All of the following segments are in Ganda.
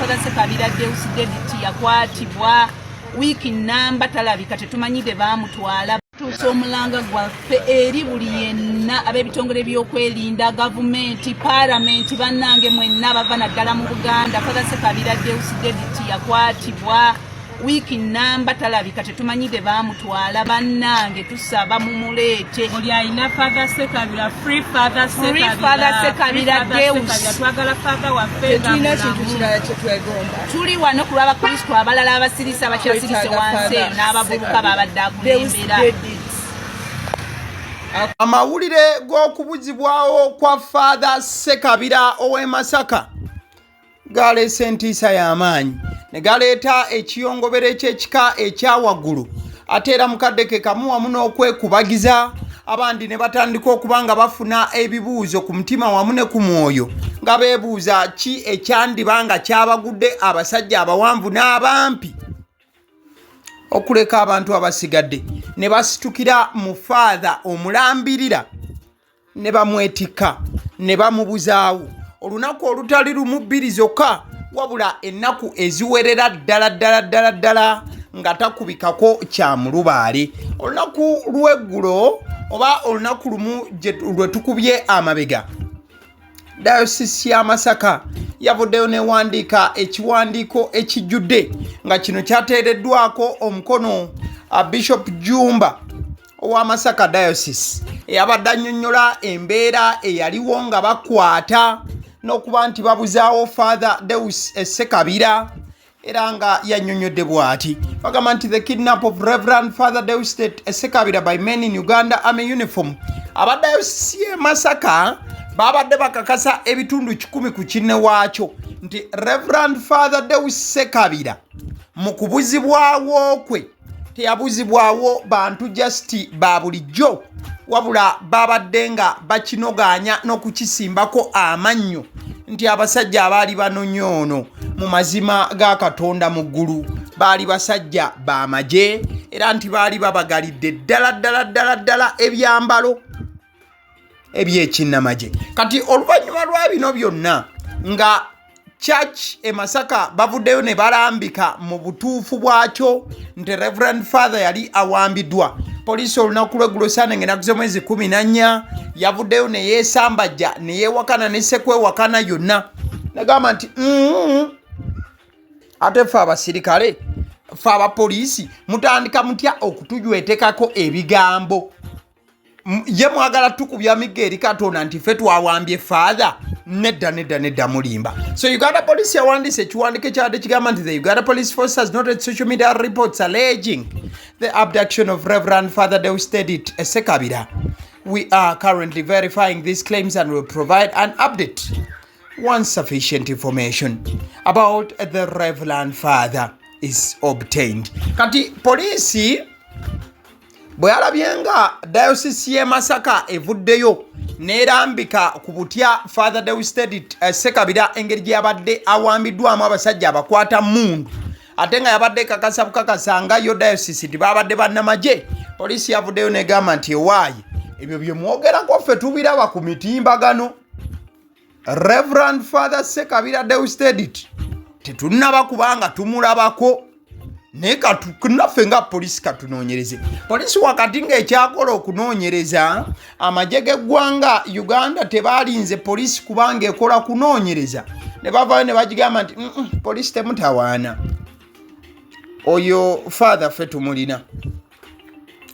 Father Ssekabira Deus Dediti yakwatibwa wiiki namba talabika tetumanyire baamutwala tuusa omulanga gwaffe eri buli yenna ab'ebitongole by'okwerinda gavumenti paalamenti bannange mwenna bava naddala mu Buganda. Father Ssekabira Deus Dediti yakwatibwa wiiki namba talabika tetumanyire baamutwala bannange tusaba mumuleete oli alina Father Ssekabira free Father Ssekabira Deus twagala Father waffe tulina kintu kirala kye twegomba tuli wano ku lw'abakristo abalala abasirisa abakyasirise wansi eyo n'abavubuka babadde akulembera. Amawulire g'okubuzibwawo kwa Father Ssekabira ow'e Masaka galeese entiisa y'amaanyi ne galeeta ekiyongobero ky'ekika ekyawaggulu ate era mukadde ke kamu wamu n'okwekubagiza abandi ne batandika okuba nga bafuna ebibuuzo ku mutima wamu ne ku mwoyo nga beebuuza ki ekyandiba nga kyabagudde abasajja abawanvu n'abampi okuleka abantu abasigadde ne basitukira mu Father omulambirira ne bamwetikka ne bamubuzaawo olunaku olutali lumu bbiri zokka wabula ennaku eziwerera ddala nga takubikako kya mulubaale. Olunaku lw'eggulo oba olunaku lumu lwe tukubye amabega Dayosisi ya Masaka yavuddeyo newandiika ekiwandiiko ekijjudde nga kino kyateereddwako omukono Bishop Jumba owa Masaka Diocese eyabadde annyonnyola embeera eyaliwo nga bakwata n'okuba nti babuzaawo Father Deus Ssekabira era nga yannyonnyodde bw'ati bagamba nti the kidnap of Reverend Father Deus Ssekabira by men in Uganda Army uniform. Abadayosisi y'e Masaka babadde bakakasa ebitundu 10 ku kinne waakyo nti Reverend Father Deus Ssekabira mu kubuzibwawo kwe teyabuzibwawo bantu just ba bulijjo wabula babadde nga bakinoganya n'okukisimbako amannyo nti abasajja abaali banonyoono mu mazima ga Katonda mu ggulu baali basajja b'amagye era nti baali babagalidde ddala ebyambalo ebyekinnamagye. Kati oluvannyuma lwa bino byonna nga church e Masaka bavuddeyo ne balambika mu butuufu bwakyo nti Reverend Father yali awambiddwa. Poliisi olunaku lw'eggulo Ssanenge ennaku z'omwezi 14 yavuddeyo ne yeesambajja ne yeewakana ne ssekwewakana yonna nagamba nti ate ffe abasirikale ffe abapoliisi mutandika mutya okutujwetekako ebigambo ye mwagala tukubya migga eri Katonda nti ffe twawambye Father nedda mulimba. So Uganda Police yawandiise ekiwandiiko ekyabadde kigamba nti the Uganda Police Force has noted social media reports alleging the abduction of Reverend Father Deus Ssekabira. We are currently verifying these claims and will provide an update once sufficient information about the Reverend Father is obtained. Kati poliisi bwe yalabye nga Dayosisi y'e Masaka evuddeyo n'erambika ku butya Father Deus Ssekabira engeri gye yabadde awambiddwamu abasajja abakwata mundu ate nga yabadde kakasa bukakasa nga yo Dayosisi nti babadde bannamagye, poliisi yavuddeyo n'egamba nti ewaayi ebyo bye mwogerako ffe tubiraba ku mitimbagano. Reverend Father Ssekabira Deus tetunnaba kubanga tumulabako naye katunaffe nga poliisi katunoonyereze. Poliisi wakati ng'ekyakola okunoonyereza amagye g'eggwanga Uganda tebaalinze poliisi kubanga ekola kunoonyereza ne bavaayo ne bagigamba nti poliisi temutawaana oyo Father ffe tumulina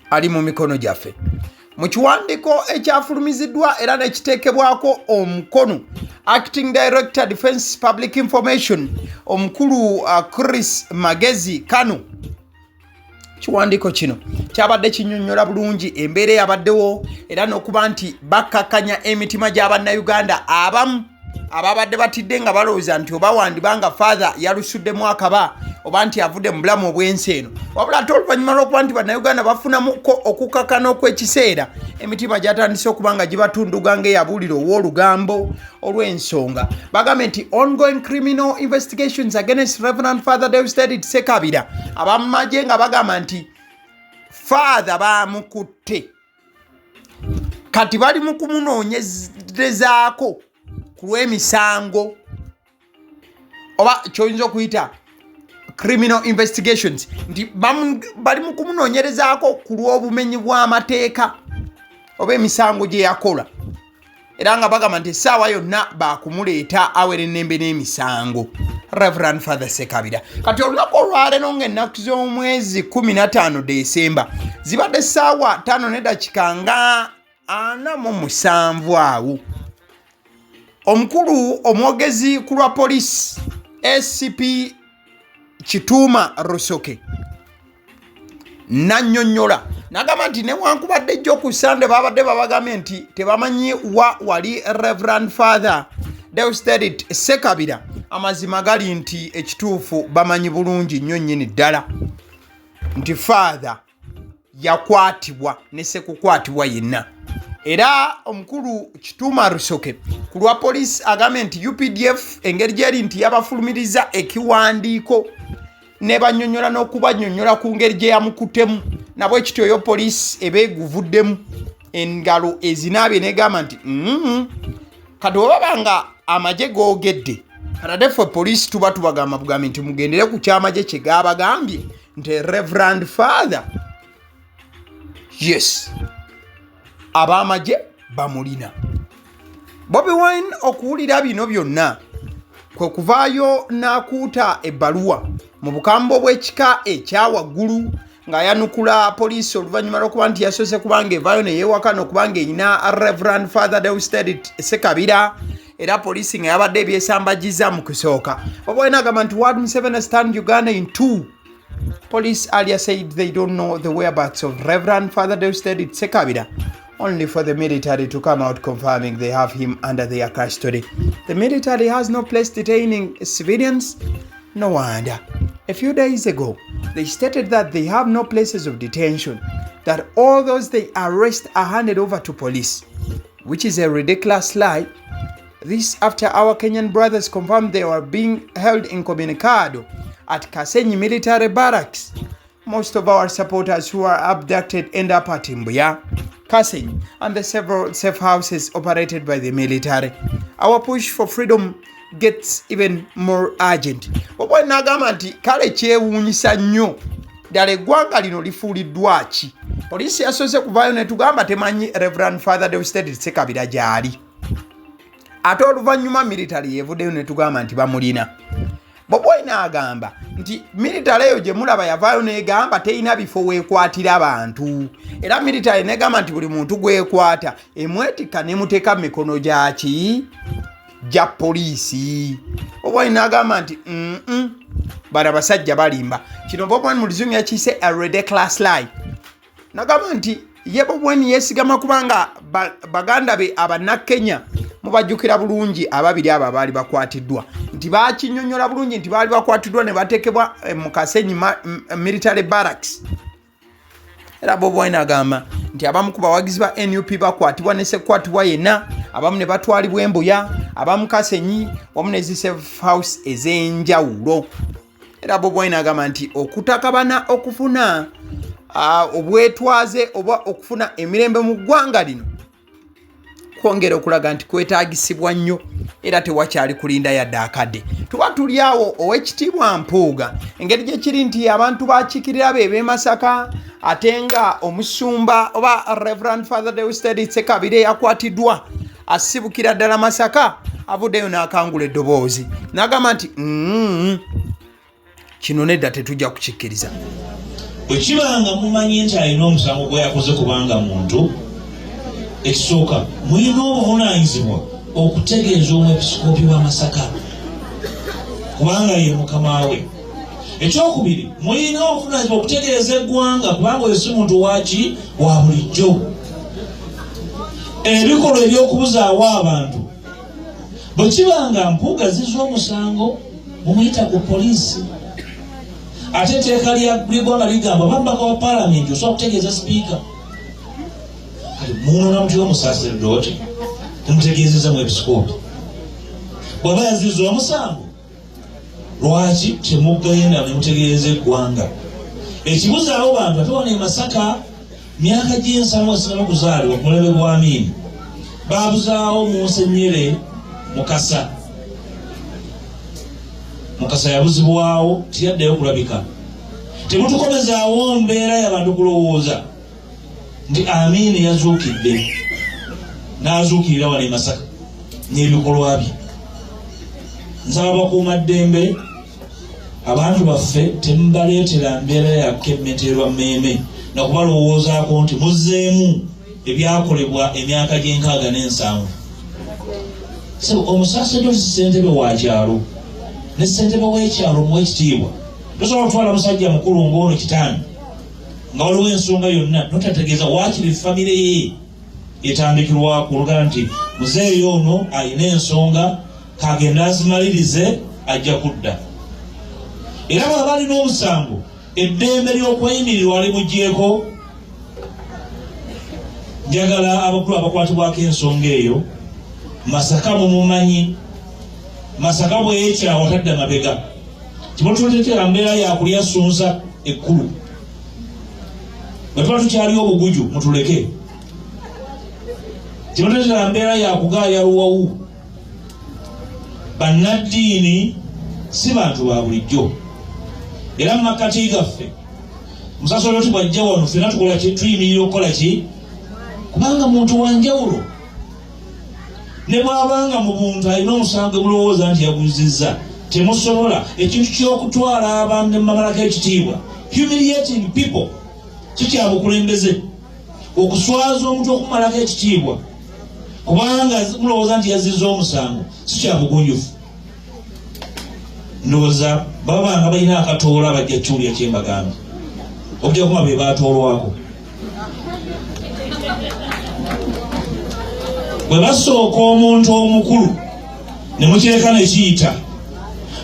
ali mu mikono gyaffe. Mu kiwandiiko ekyafulumiziddwa era nekiteekebwako omukono Acting Director Defense Public Information omukulu Chris Magezi Kano, kiwandiiko kino kyabadde kinnyonnyola bulungi embeera eyabaddewo era n'okuba nti bakkakanya emitima gy'Abannayuganda abamu ababadde batidde nga balowooza nti oba wandibanga Father yalusuddemu akaba oba nti avudde mu bulamu obw'ensi eno, wabula ate oluvannyuma lw'okuba nti Bannayuganda bafunamuko okukkakana okw'ekiseera emitima gyatandise okuba nga gibatunduga ng'eyabuuliro ow'olugambo olw'ensonga. Bagambye nti ongoing criminal investigations against Reverend Father Deus Ssekabira, abamagye nga bagamba nti Father baamukutte kati bali mu kumunoonyerezaako ku lw'emisango oba kyoyinza okuyita criminal investigations nti bali mu kumunoonyerezaako ku lw'obumenyi bw'amateeka oba emisango gye yakola era nga bagamba nti essaawa yonna bakumuleeta awera ennembe n'emisango. Reverend Father Ssekabira kati olunaku olwaleero ng'ennaku z'omwezi 15 Desemba zibadde essaawa 5:47 awo omukulu omwogezi ku lwa poliisi SCP Kituuma Rusoke nannyonnyola n'agamba nti newankubadde ejjo ku Sande babadde babagambye nti tebamanyi wali Reverend Father Deusdedit Ssekabira, amazima gali nti ekituufu bamanyi bulungi nnyo nnyini ddala nti Father yakwatibwa ne sekukwatibwa yenna. Era omukulu Kituuma Rusoke ku lwa poliisi agambye nti UPDF engeri gyeri nti yabafulumiriza ekiwandiiko ne bannyonnyola n'okubannyonnyola ku ngeri gye yamukutemu nabwe ekityo yo poliisi ebeeguvuddemu engalo ezinaabye negamba nti kati obaba nga amagye googedde katade ffe poliisi tuba tubagamba bugambi nti mugendere ku kyamagye kye gaabagambye nti Reverend Father yes ab'amagye bamulina. Bobi Wine okuwulira bino byonna kwe kuvaayo n'akuuta ebbaluwa mu bukambo bw'ekika ekyawaggulu ng'ayanukula poliisi oluvannyuma lw'okuba nti yasoose kubanga evaayo ne yeewakana okubanga erina Reverend Father Deusdedit Ssekabira era poliisi nga yabadde ebyesambagiza mu kusooka. Bobi Wine agamba nti Ward Museveni has turned Uganda in two. Police earlier said they don't know the whereabouts of Reverend Father Deusdedit Ssekabira, only for the military to come out confirming they have him under their custody. The military has no place detaining civilians. No wonder. A few days ago, they stated that they have no places of detention, that all those they arrest are handed over to police, which is a ridiculous lie. This after our Kenyan brothers confirmed they were being held incommunicado at Kasenyi military barracks. Most of our supporters who are abducted end up at Mpuuga, Kasenyi, and the several safe houses operated by the military. Our push for freedom gets even more urgent. Bobi n'agamba nti kale kyewuunyisa nnyo ddala eggwanga lino lifuuliddwa ki? Poliisi yasoose kuvaayo ne tugamba temanyi Reverend Father Deusdedit Ssekabira gy'ali. Ate oluvannyuma military yeevuddeyo ne tugamba nti bamulina. Bobi n'agamba nti military eyo gye mulaba yavaayo n'egamba terina bifo weekwatira abantu. Era military n'egamba nti buli muntu gwekwata emwetika n'emuteeka mu mikono gyaki? Gya poliisi. Bobi n'agamba nti bano abasajja balimba. Kino Bobi mu luzungu yakiyise a ridiculous lie. N'agamba nti ye Bobi yeesigama kubanga baganda be Abannakenya mubajjukira bulungi ababiri abo abaali bakwatiddwa nti bakinnyonnyola bulungi nti baali bakwatiddwa ne bateekebwa mu Kasenyi military barracks. Era Bobi Wine agamba nti abamu ku bawagizi ba NUP bakwatibwa ne sekukwatibwa yenna, abamu ne batwalibwa e Mpuuga, abamu Kasenyi wamu ne zi safe house ez'enjawulo. Era Bobi Wine agamba nti okutakabana okufuna obwetwaze oba okufuna emirembe mu ggwanga lino kwongera okulaga nti kwetaagisibwa nnyo era tewakyali kulinda yadde akadde. Tuba tuli awo Oweekitiibwa Mpuuga engeri gye kiri nti abantu bakiikirira be Masaka ate nga omusumba oba Reverend Father Deusdedit Ssekabira yakwatiddwa asibukira ddala Masaka avuddeyo n'akangula eddoboozi n'agamba nti kino nedda tetujja kukikkiriza. Bwe kibanga mumanyi nti alina omusango gwe yakoze kubanga muntu, ekisooka mulina obuvunaanyizibwa okutegeeza omwepisikoopi wa Masaka kubanga ye mukama we. Ekyokubiri, mulina obuvunaanyizibwa okutegeeza eggwanga kubanga oyo si muntu waki wa bulijjo. Ebikolwa eby'okubuzaawo abantu bwe kibanga Mpuuga zizza omusango mumuyita ku poliisi. Ate etteeka ly'eggwanga ligamba babbaka wa paalamenti osobola okutegeeza sipiika. Muno namutira omusaaseredoti tumutegeezeza mu episikoopi. Bw'aba yazizza omusango lwaki temugenda ne mutegeeza eggwanga? Ekibuzaawo bantu ate wano e Masaka myaka gy'ensano esinga okuzaalibwa ku mulebe gwa Amini babuzaawo Munsenyere Mukasa. Mukasa yabuzibwawo tiyaddeyo kulabika. Temutukomezaawo mbeera y'abantu kulowooza nti Amin yazuukidde n'azuukirira wano e Masaka n'ebikolwa bye. Nsaba bakuumaddembe abantu baffe temubaleetera mbeera yakemmeterwa mmeeme nakubalowoozaako nti muzzeemu ebyakolebwa emyaka gye67. So omusaasidde ssentebe wa kyalo ne ssentebe w'ekyalo muwekitiibwa tosobola kutwala musajja mukulu ng'ono kitani nga waliwo ensonga yonna notategeeza waakiri famire ye etandikirwaku olugala nti muzeeyo ono ayina ensonga kagenda azimalirize ajja kudda. Era bw'aba alina omusango eddembe ly'okweyimirirwa limugyeko. Njagala abakulu abakwatibwako ensonga eyo Masaka mumumanyi. Masaka bw'ekyawo atadde amabega kimutuleetera mbeera yakulya sunsa ekkulu. Bwe tuba tukyali obuguju mutuleke. Kimutuleetera mbeera yakugaaya luwawu. Bannaddiini si bantu ba bulijjo. Era mu makkati gaffe musasolo tubajja wano ffenna tukola ki tuyimirira okukola ki kubanga muntu wanjawulo ne bw'abanga mu buntu alina omusango mulowooza nti yaguzizza temusobola ekintu ky'okutwala abantu ne mumalako ekitiibwa humiliating people kikyabukulembeze okuswaza omuntu okumalako ekitiibwa kubanga mulowooza nti yazizza omusango si kyabugunjufu. Ndowooza babanga balina akatoola bajja kyulya kyembagamba okujja kuma be baatoolwako. Bwe basooka omuntu omukulu ne mukireka ne kiyita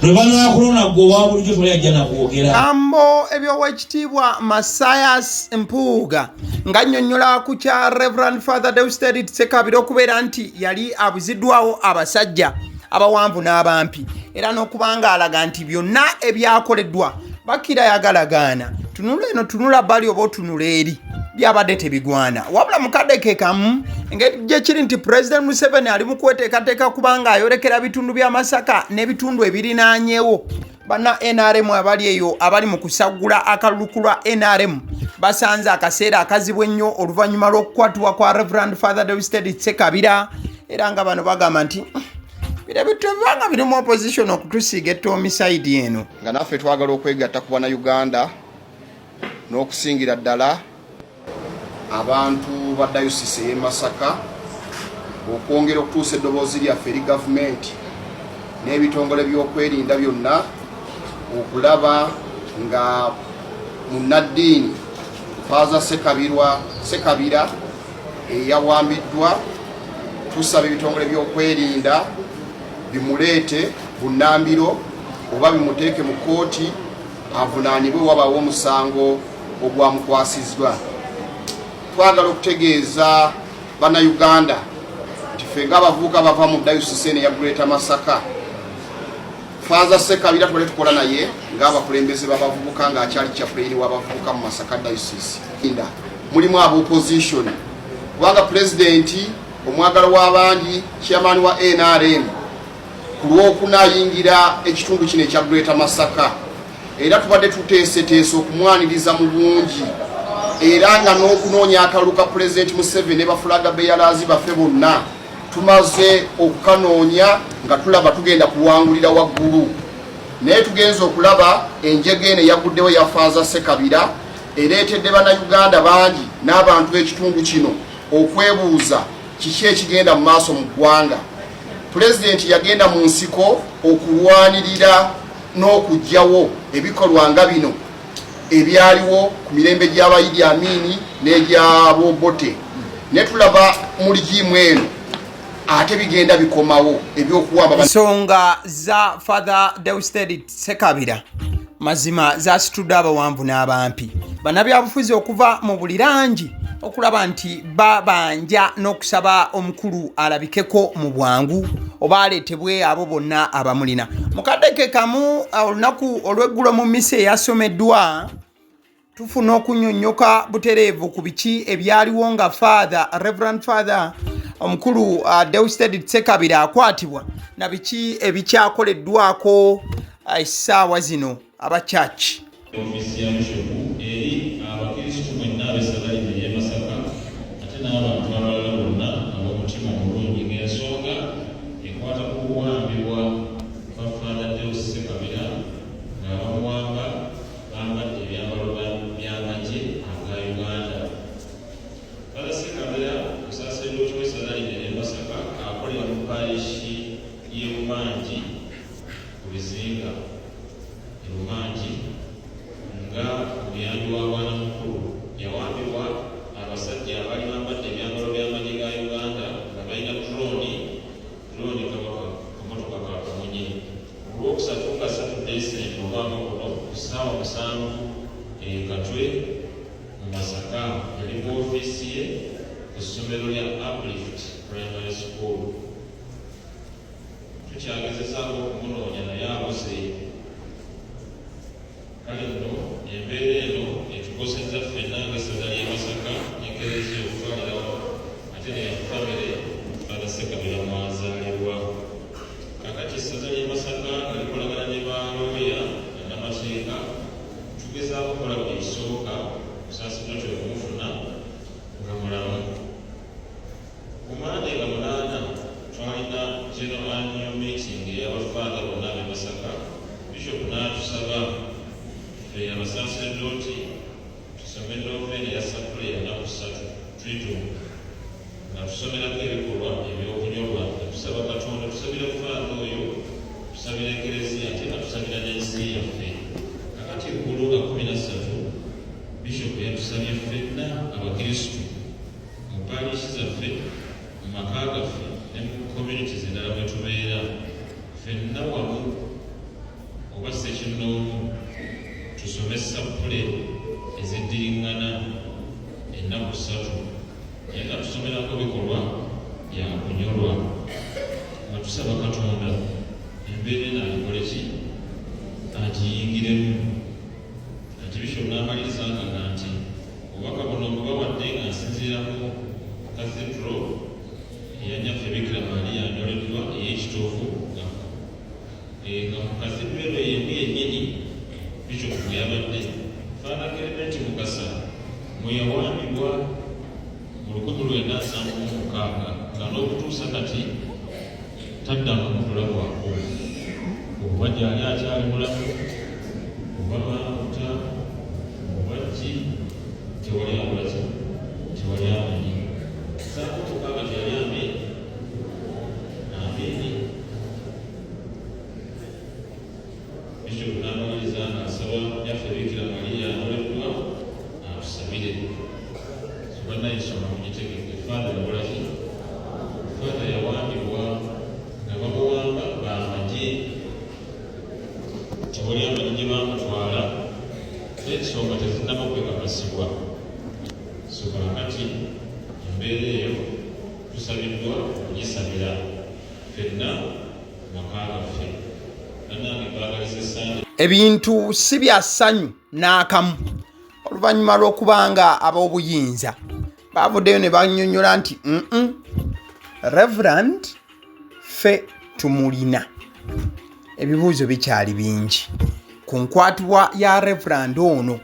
lwe banaakulona gwe owa bulijjo toli ajja nakwogera. Ambo ebyowekitiibwa Masayas Mpuuga ng'annyonnyola ku kya Reverend Father Deusdedit Ssekabira okubeera nti yali abuziddwawo abasajja abawanvu n'abampi era n'okubanga alaga nti byonna ebyakoleddwa Bakira yagalagaana tunula eno tunula bali oba otunula eri byabadde tebigwana wabula mukadde kamu engeri gye kiri nti President Museveni ali mu kweteekateeka kubanga ayolekera bitundu bya Masaka n'ebitundu ebirinaanyeewo. Banna NRM abali eyo abali mu kusagula akaluluku lwa NRM basanze akaseera akazibu ennyo oluvannyuma lw'okukwatibwa kwa Reverend Father Deusdedit Ssekabira era nga bano bagamba nti bibanga birimu opposition okutusiiga ettomisayidi eno nga naffe twagala okwegatta ku Bannayuganda n'okusingira ddala abantu ba dayosisi y'e Masaka okwongera okutuusa eddoboozi lyaffe eri gavumenti n'ebitongole by'okwerinda byonna okulaba nga munnaddiini Father Ssekabira Eyawambiddwa tusaba ebitongole by'okwerinda bimuleete bunnambiro oba bimuteeke mu kooti avunaanibwe wabawo omusango ogwamukwasizibwa. Twagala okutegeeza Bannayuganda nti ffe ng'abavubuka bava mu dayosisi eno eya Greater Masaka Father Ssekabira tubale tukola naye ng'abakulembeze b'abavubuka ng'akyali chaplain w'abavubuka mu Masaka dayosisi. Mulimu ab'opposition kubanga pulezidenti omwagala w'abandi chairman wa NRM ku lw'okunaayingira ekitundu kino ekya Greater Masaka era tubadde tuteeseteese okumwaniriza mu bungi era nga n'okunoonya akalulu ka President Museveni ne bafulaga beyalazi baffe bonna tumaze okukanoonya nga tulaba tugenda kuwangulira waggulu naye tugenza okulaba enjega eno eyaguddewo ya Father Ssekabira ereetedde Bannayuganda bangi n'abantu b'ekitundu kino okwebuuza kiki ekigenda mu maaso mu ggwanga. Pulezidenti yagenda mu nsiko okulwanirira n'okugyawo ebikolwa nga bino ebyaliwo ku mirembe gy'aba Idi Amin n'egy'Obote ne tulaba mu ligimu eno ate bigenda bikomawo ebyokuwamba ensonga za Father Deusdedit Ssekabira mazima zasitudde abawanvu n'abampi bannabyabufuzi okuva mu buli langi okulaba nti babanja n'okusaba omukulu alabikeko mu bwangu oba aleetebwe abo bonna abamulina. Mukadde kamu olunaku olw'eggulo mu mmisa eyasomeddwa tufuna okunnyonnyoka butereevu ku biki ebyaliwo nga Reverend Father omukulu Deusdedit Ssekabira akwatibwa na biki ebikyakoleddwako essaawa zino abakyaki. Ofisi ya Bishopu eri abakristu mwenna ab'Essaza y'e Masaka ate n'abantu abalala bonna ab'omutima omulungi ng'ensonga ekwata ku kuwambibwa kwa Father Ssekabira ng'abamuwamba bambadde ebyambalo by'amagye aga Uganda. Father Ssekabira musaaseredooti w'Essaza y'e Masaka akolera mu paalishi y'e Rumangi ku Bizinga Rumangi nga omuyambi w'abaana mukulu yawambibwa abasajja abaali bambadde ebyambalo by'amagye ga Uganda nga balina droni kabaka kamotoka ka kamunye. Olwokusatu nga 3 December olwama kuno ku ssaawa 7 Katwe mu Masaka yali mu ofiisi ye ku ssomero lya Uplift Primary School. Tukyagezezaako okumunoonya naye abuze. Kale nno embeera eno etukosezza ffenna ng'Essaza ly'e Masaka n'Ekereziya okutwalirawo ate ne famire Father Ssekabira mwazaalibwa. Kakati Essaza ly'e Masaka nga likolagana ne balooya bannamateeka tugezaako okukola buli kisoboka musaasidoti okumufuna nga mulamu. Ku Mande nga 8 twalina general annual meeting ey'abafaada bonna ab'e Masaka. Bishop n'atusaba abasaseredooti tusome novena ya Sapuleya ennaku 3 tuyitumu nga tusomerako ebikolwa ebyokunyolwa tusaba Katonda tusabira Faada oyo tusabira Ekereziya ate nga tusabira n'ensi yaffe. Kakati Eggulo nga 13 Bishop yatusabye ffenna abakristu mu paalishi zaffe mu maka gaffe ne mu communities endala mwe tubeera ffenna wamu oba ssekinnoomu tusome Sappule eziddiringana ennaku 3 naye nga tusomerako bikolwa bya kunyolwa nga tusaba Katonda embeera eno alikole ki agiyingiremu. Kati Bishop n'amaliriza nga nti obubaka buno bubawadde nga nsinziiramu kathedro eyanyaffe Bikira Maria anyoleddwa ey'ekituufu nga mu kathedro eno yembi yennyini Bishop yabadde Father Clement Mukasa mweyawambibwa mu 1976 nga n'okutuusa kati taddamu kudula kwako oba gyali akyali mulamu oba baamuta oba ki tewali akolaki tewali amanyi. Saakutokaaga tyali amini Bishop n'amaliriza ng'asaba yaffe Bikira Maria anoleddwa atusabire. Bannayisoma mugitegeke Father yakolaki Father yawambibwa nga bamuwamba bamagye tewali amanyi gye bamutwala n'ensonga tezinnaba kwekakasibwa. So kakati embeera eyo tusabiddwa okugisabira ffenna maka gaffe. Ebintu si bya ssanyu n'akamu oluvannyuma lw'okubanga ab'obuyinza baavuddeyo ne bannyonnyola nti Reverend ffe tumulina. Ebibuuzo bikyali bingi ku nkwatibwa ya Reverend ono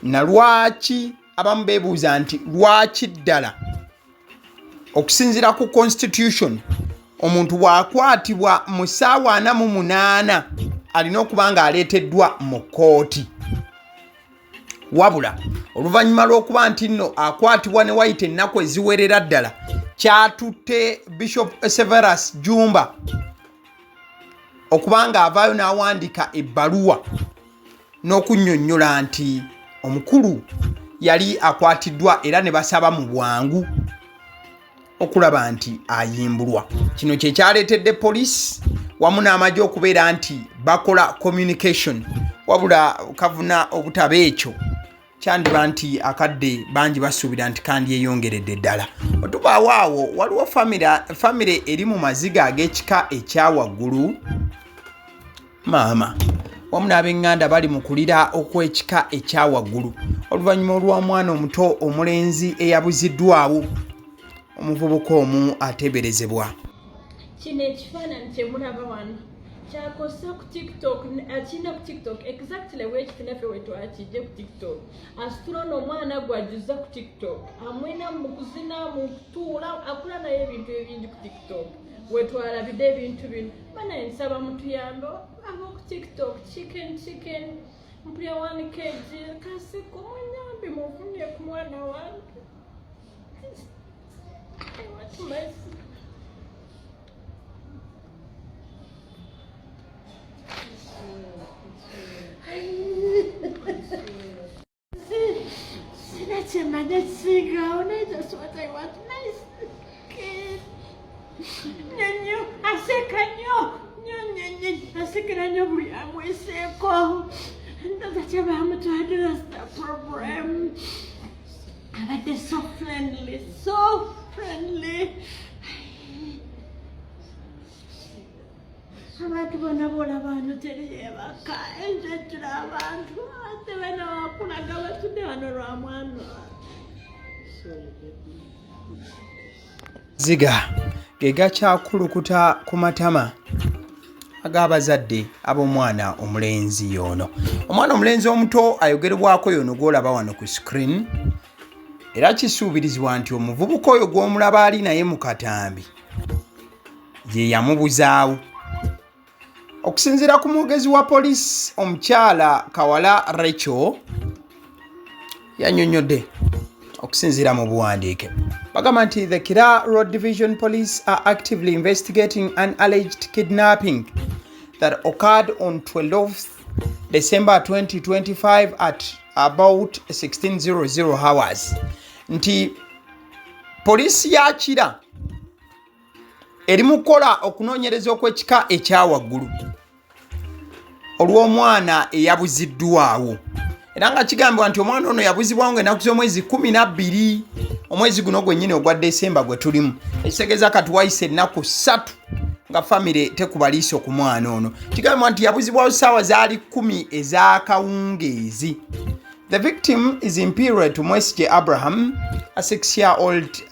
na lwaki abamu beebuuza nti lwaki ddala okusinziira ku constitution omuntu bw'akwatibwa mu ssaawa 48 alina okuba ng'aleeteddwa mu kkooti. Wabula oluvannyuma lw'okuba nti nno akwatibwa ne wayita ennaku eziwerera ddala kyatutte Bishop Severus Jumba okuba ng'avaayo n'awandiika ebbaluwa n'okunnyonnyola nti omukulu yali akwatiddwa era ne basaba mu bwangu okulaba nti ayimbulwa. Kino kye kyaleetedde poliisi wamu n'amagye okubeera nti bakola communication, wabula kavuna obutaba ekyo kyandiba nti akadde bangi basuubira nti kandi eyongeredde ddala. Otubaawo awo waliwo famire eri mu maziga ag'ekika ekyawaggulu maama wamu n'ab'eŋŋanda bali mu kulira okw'ekika ekyawaggulu oluvannyuma olw'omwana omuto omulenzi eyabuziddwawo omuvubuka omu ateeberezebwa. Kino ekifaananyi kye mulaba wano kyakosa ku TikTok akina ku TikTok exactly wekitinafe wetwakijje ku TikTok asitula n'omwana gwajuza ku TikTok amwena mu kuzina mu kutuula akula naye ebintu ebingi ku TikTok wetwalabidde ebintu bino bana ensaba mutuyambe ab'oku TikTok chicken mpulya 1 kg kasiko munyambi muvunye ku mwana wange That's a managed cigar. That's what I want. Nice kid. Nyanyo, asekanyo. Nyanyo, asekanyo buri amweseko. That's a mama to address the problem. But they're so friendly, so friendly. Abantu bona abantu teriyebaka enjejjula abantu ate bana wakulaga batudde wano lwa mwana ziga ge gakyakulukuta ku matama ag'abazadde ab'omwana omulenzi yono. Omwana omulenzi omuto ayogerebwako yono gw'olaba wano ku screen, era kisuubirizibwa nti omuvubuka oyo gw'omulaba ali naye mu katambi ye yamubuzaawo. Okusinziira ku mwogezi wa poliisi omukyala Kawala Rachel yannyonnyodde okusinziira mu buwandiike bagamba nti the Kira Road Division Police are actively investigating an alleged kidnapping that occurred on 12th December 2025 at about 1600 hours. Nti poliisi ya Kira eri mu kukola okunoonyereza okw'ekika ekyawaggulu olw'omwana eyabuziddwawo, era nga kigambibwa nti omwana ono yabuzibwawo ng'ennaku z'omwezi 12 omwezi guno gwennyini ogwa Desemba gwe tulimu, ekitegeeza kati wayise ennaku 3 nga famire tekubaliiso ku mwana ono. Kigambibwa nti yabuzibwawo ssaawa zaali 10 ez'akawungeezi. The victim is Imperial to Mwesige Abraham, a 6-year-old.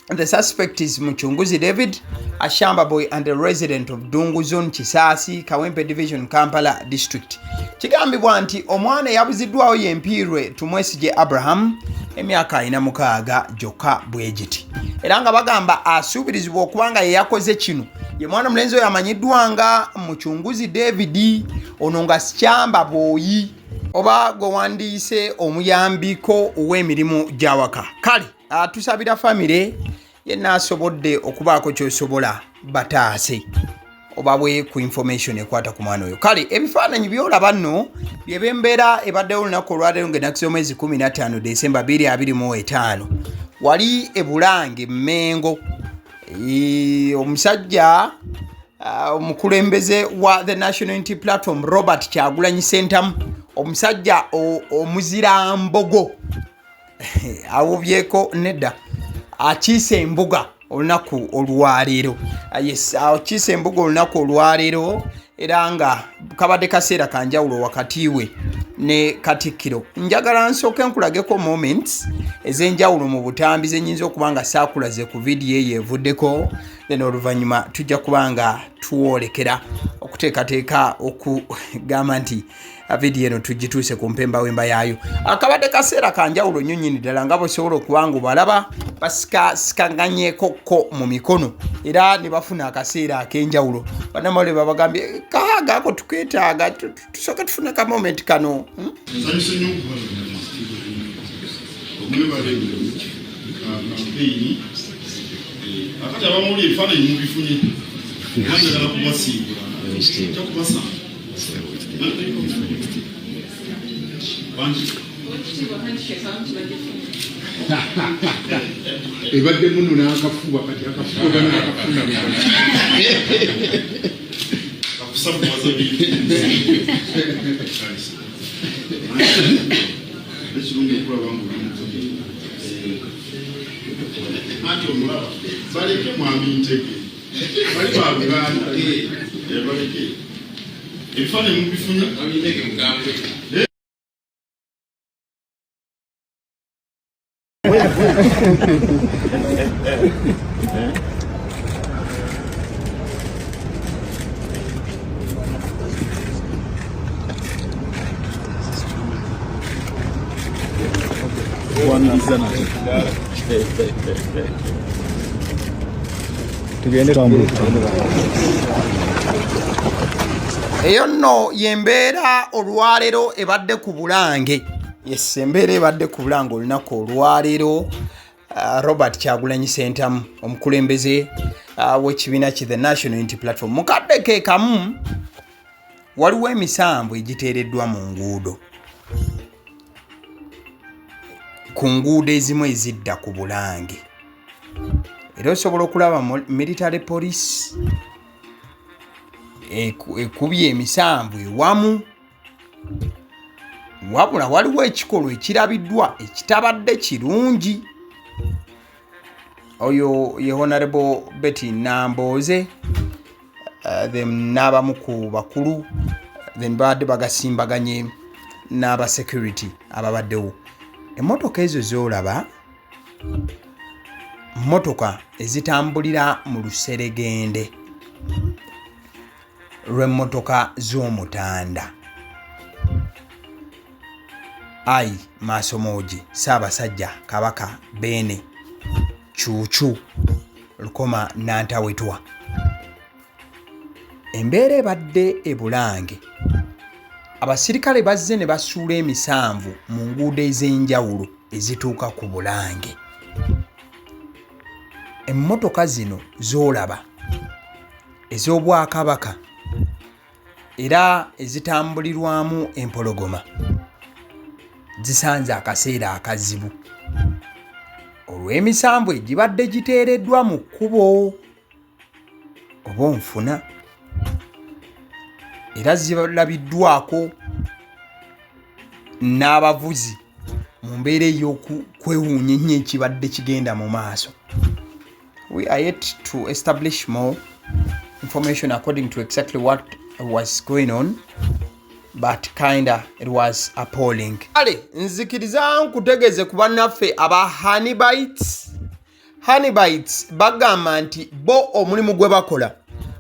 The suspect is Muchunguzi David, a Shamba boy and a resident of Dungu Zone, Kisasi, Kawempe Division, Kampala District. Kigambibwa nti omwana yabuziddwawo ye Imperial to Mwesige Abraham emyaka 46 gyokka bwegiti, era nga bagamba asuubirizibwa okubanga ye yakoze kino ye mwana omulenzi oyo amanyiddwa nga Muchunguzi David, ono nga Shamba boy oba gwe wandiise omuyambiko ow'emirimu gy'awaka. Kale tusabira famire yenna asobodde okubaako kyosobola bataase oba bwe ku information ekwata ku mwana oyo. Kale ebifaananyi byolaba nno byebembeera ebaddewo olunaku olwaleero ng'ennaku z'omwezi 15 Desemba 2025 wali ebulange Mengo. Omusajja omukulembeze wa the National Unity Platform Robert Kyagulanyi Sentamu, omusajja omuzira mbogo awubyeko nedda akiise embuga olunaku olwaleero. Yes, akiise embuga olunaku olwaleero era nga kabadde kaseera kanjawulo wakati we ne Katikkiro. Njagala nsooke nkulageko moments ez'enjawulo mu butambi zenyinza okuba nga saakulaze ku vidiyo eyo evuddeko, then oluvannyuma tujja kubanga tuwolekera okuteekateeka okugamba nti vidiyo eno tugituuse ku mpemba wemba yaayo. Akabadde kaseera kanjawulo nnyo nnyini ddala nga bosobola okubanga obalaba basikasikaganyekokko mu mikono era ne bafuna akaseera ak'enjawulo. Bannamawulire babagambye kahaaga ako tukeetaaga tusooke tufune ka moment kano. akati abamuli ebifaananyi mubifunye njagala kubasiibula kyakubasa ebadde muno n'akafuba kati akafuba gana akafuna akusabuwaza ekirungi okulaba anti omulaba baleke mwami ntege bali babuganda baleke ebifaananyi mubifunye Twaniriza nate. Tugende tambula. Eyo nno yembeera olwaleero ebadde ku Bulange. Yes, embeera ebadde ku Bulange olunaku olwaleero. Robert Kyagulanyi Ssentamu omukulembeze w'ekibiina ki The National Unity Platform mu kadde ke kamu waliwo emisanvu egiteereddwa mu nguudo, ku nguudo ezimu ezidda ku Bulange. Era osobola okulaba military police ekubye emisanvu ewamu, wabula waliwo ekikolwa ekirabiddwa ekitabadde kirungi. Oyo ye Honorable Betty Namboze them n'abamu ku bakulu then badde bagasimbaganye n'aba security ababaddewo. Emmotoka ezo z'olaba mmotoka ezitambulira mu luseregende lw'emmotoka z'omutanda. Ai Maasomogi, Ssaabasajja Kabaka Beene, Cuucu, Lukoma Nantawetwa. Embeera ebadde e Bulange. Abasirikale bazze ne basuula emisanvu mu nguudo ez'enjawulo ezituuka ku Bulange. Emmotoka zino z'olaba ez'Obwakabaka era ezitambulirwamu empologoma zisanze akaseera akazibu olw'emisanvu egibadde giteereddwa mu kkubo oba onfuna, era zirabiddwako n'abavuzi mu mbeera ey'okwewuunya ennyo ekibadde kigenda mu maaso. We are yet to establish more information according to exactly what was going on, but kinda it was appalling. Ale nzikiriza nkutegeze ku bannaffe aba Honeybites bagamba nti bo omulimu gwe bakola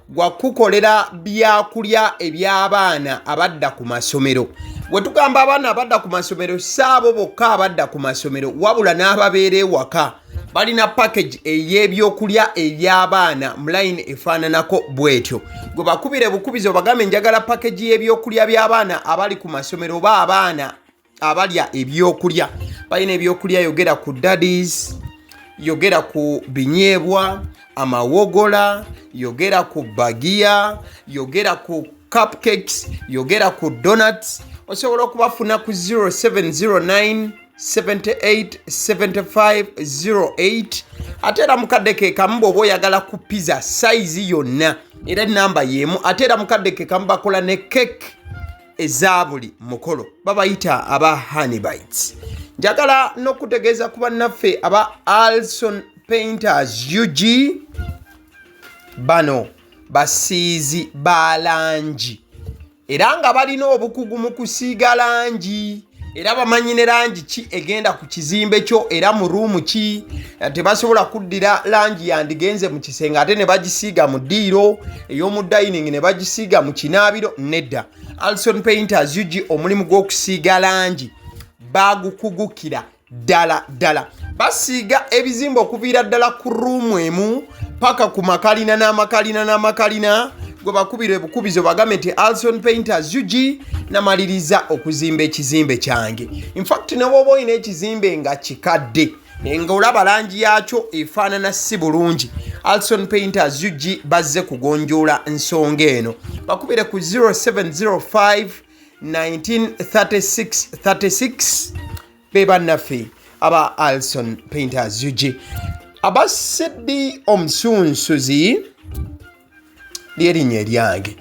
gwa kukolera byakulya eby'abaana abadda ku masomero. Bwe tugamba abaana abadda ku masomero saabo bokka abadda ku masomero wabula n'ababeera ewaka balina package ey'ebyokulya eby'abaana mu line efaananako bwetyo. Gwe bakubire bukubizo bagambe njagala package y'ebyokulya by'abaana abali ku masomero oba abaana abalya ebyokulya. Balina ebyokulya yogera ku daddies, yogera ku binyeebwa, amawogola, yogera ku bagiya, yogera ku cupcakes, yogera ku donuts. Osobola okubafuna ku 0709 787508. Ate era mukadde ke kamu bw'oba oyagala ku pizza size yonna era namba y'emu. Ate era mukadde ke kamu bakola ne cake eza buli mukolo, babayita aba Honeybites. Njagala n'okutegeeza ku bannaffe aba Alson Painters UG, bano basiizi ba langi era nga balina obukugu mu kusiiga langi era bamanyi ne langi ki egenda ku kizimbe kyo era mu ruumu ki. Tebasobola kuddira langi yandigenze mu kisenge ate ne bagisiiga mu ddiiro ey'omu dining ne bagisiiga mu kinaabiro. Nedda, Alson Painters UG omulimu gw'okusiiga langi bagukugukira ddala. Basiiga ebizimbe okuviira ddala ku ruumu emu paka ku makalina n'amakalina. Gwe bakubira ebukubizo bagambe nti Alson Painters UG namaliriza okuzimba ekizimbe kyange. In fact ne bw'oba olina ekizimbe nga kikadde nga olaba langi yaakyo efaanana si bulungi, Alson Painters UG bazze kugonjoola ensonga eno. Bakubire ku 0705 193636 be bannaffe aba Alson Painters UG. Aba Sedi Omusunsuzi ly'erinnya eryange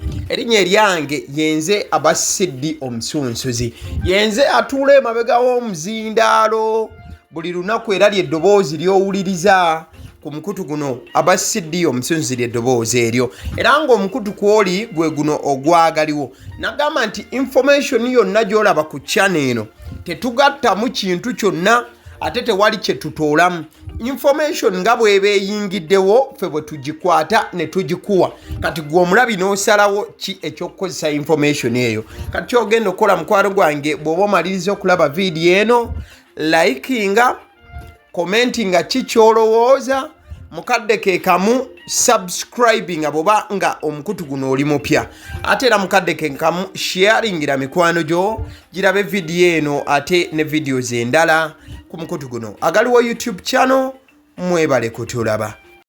yenze aba Sedi Omusunsuzi. Yenze atuula emabega w'omuzindaalo buli lunaku era ly'eddoboozi ly'owuliriza ku mukutu guno aba Sedi Omusunsuzi ly'eddoboozi eryo era ng'omukutu kwoli gwe guno ogwagaliwo. Nagamba nti information yonna gy'olaba ku channel eno tetugattamu kintu kyonna ate tewali kye tutoolamu. Information nga bw'eba eyingiddewo ffe bwe tugikwata ne tugikuwa. Kati gwe omulabi n'osalawo ki ekyokukozesa information eyo. Kati kyogenda okukola mukwano gwange bw'oba omaliriza okulaba vidiyo eno, likinga commentinga kikyolowooza mukadde ke kamu subscribinga boba nga omukutu guno oli mupya ate era mukadde ke kamu sharingira mikwano gyo girabe vidiyo eno ate ne videos endala ku mukutu guno agaliwo YouTube channel mwebale kutulaba.